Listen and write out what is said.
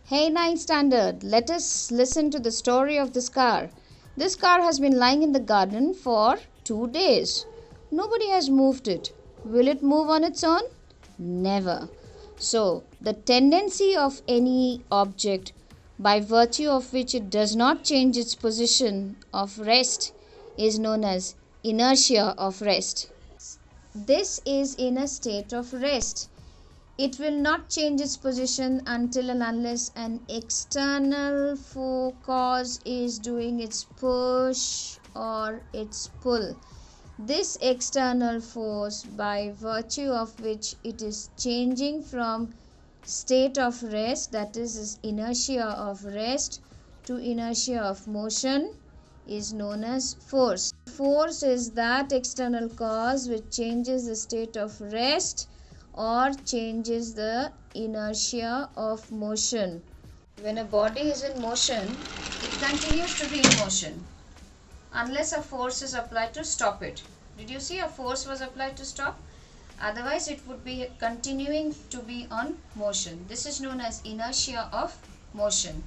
Hey, ninth standard, let us listen to the story of this car. This car has been lying in the garden for 2 days. Nobody has moved it. Will it move on its own? Never. So, the tendency of any object by virtue of which it does not change its position of rest is known as inertia of rest. This is in a state of rest. It will not change its position until and unless an external cause is doing its push or its pull. This external force, by virtue of which it is changing from state of rest, that is inertia of rest, to inertia of motion, is known as force. Force is that external cause which changes the state of rest or changes the inertia of motion. When a body is in motion, it continues to be in motion unless a force is applied to stop it. Did you see a force was applied to stop? Otherwise it would be continuing to be on motion. This is known as inertia of motion.